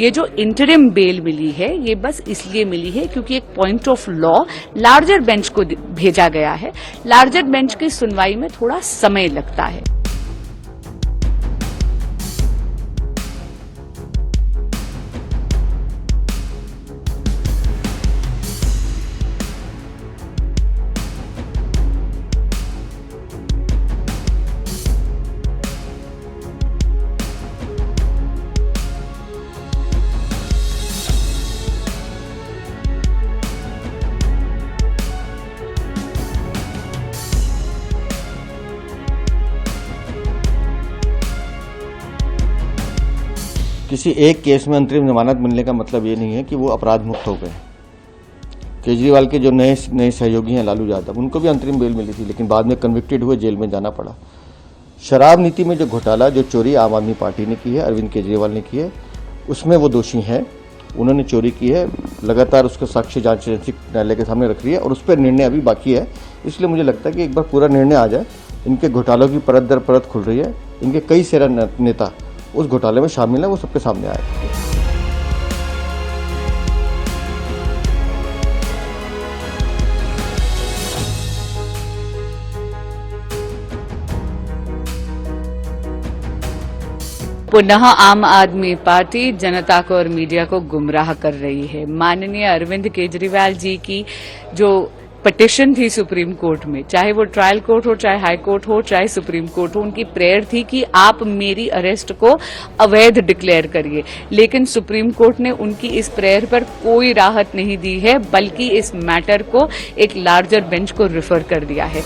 ये जो interim bell मिली है ये बस इसलिए मिली है क्योंकि एक point of law larger bench को भेजा गया है। लार्जर बेंच की सुनवाई में थोड़ा समय लगता है। किसी एक केस में अंतरिम जमानत मिलने का मतलब ये नहीं है कि वो अपराध मुक्त हो गए। केजरीवाल के जो नए सहयोगी हैं लालू यादव, उनको भी अंतरिम बेल मिली थी, लेकिन बाद में कन्विक्टेड हुए, जेल में जाना पड़ा। शराब नीति में जो घोटाला, जो चोरी आम आदमी पार्टी ने की है, अरविंद केजरीवाल ने की है, उसमें वो दोषी हैं। उन्होंने चोरी की है, लगातार उसका साक्ष्य जांच एजेंसी न्यायालय के सामने रख रही है और उस पर निर्णय अभी बाकी है। इसलिए मुझे लगता है कि एक बार पूरा निर्णय आ जाए। इनके घोटालों की परत दर परत खुल रही है, इनके कई सारे नेता उस घोटाले में शामिल है, वो सबके सामने आए। पुनः आम आदमी पार्टी जनता को और मीडिया को गुमराह कर रही है। माननीय अरविंद केजरीवाल जी की जो पिटीशन थी सुप्रीम कोर्ट में, चाहे वो ट्रायल कोर्ट हो, चाहे हाई कोर्ट हो, चाहे सुप्रीम कोर्ट हो, उनकी प्रेयर थी कि आप मेरी अरेस्ट को अवैध डिक्लेयर करिए। लेकिन सुप्रीम कोर्ट ने उनकी इस प्रेयर पर कोई राहत नहीं दी है, बल्कि इस मैटर को एक लार्जर बेंच को रिफर कर दिया है।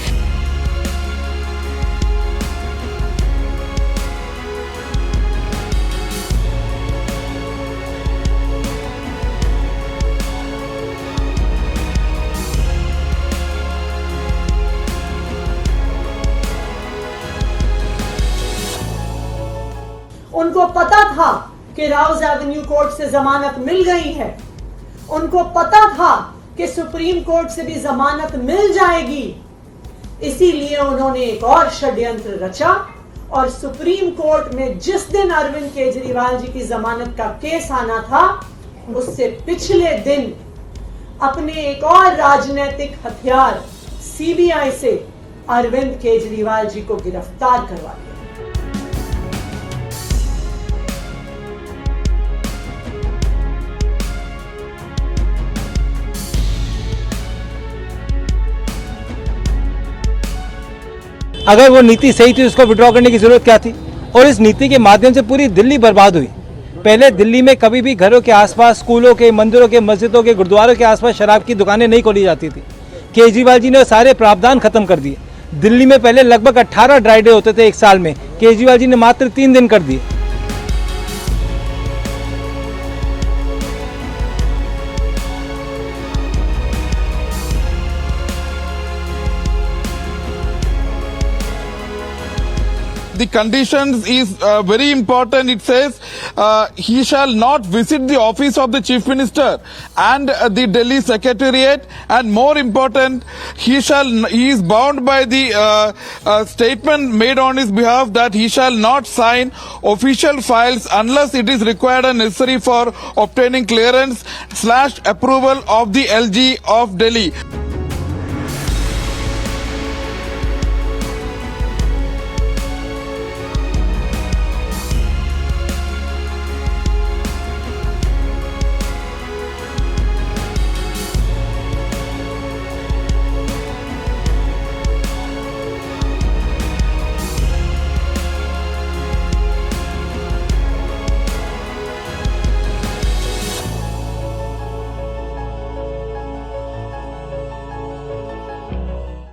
उनको पता था कि राउज एवेन्यू कोर्ट से जमानत मिल गई है, उनको पता था कि सुप्रीम कोर्ट से भी जमानत मिल जाएगी। इसीलिए उन्होंने एक और षड्यंत्र रचा और सुप्रीम कोर्ट में जिस दिन अरविंद केजरीवाल जी की जमानत का केस आना था, उससे पिछले दिन अपने एक और राजनीतिक हथियार सीबीआई से अरविंद केजरीवाल जी को गिरफ्तार करवा दिया। अगर वो नीति सही थी, उसको विड्रॉ करने की जरूरत क्या थी? और इस नीति के माध्यम से पूरी दिल्ली बर्बाद हुई। पहले दिल्ली में कभी भी घरों के आसपास, स्कूलों के, मंदिरों के, मस्जिदों के, गुरुद्वारों के आसपास शराब की दुकानें नहीं खोली जाती थी। केजरीवाल जी ने सारे प्रावधान खत्म कर दिए। दिल्ली में पहले लगभग 18 ड्राई डे होते थे एक साल में, केजरीवाल जी ने मात्र 3 दिन कर दिए। The conditions is very important. It says he shall not visit the office of the Chief Minister and the Delhi Secretariat, and more important, he is bound by the statement made on his behalf that he shall not sign official files unless it is required and necessary for obtaining clearance / approval of the LG of Delhi.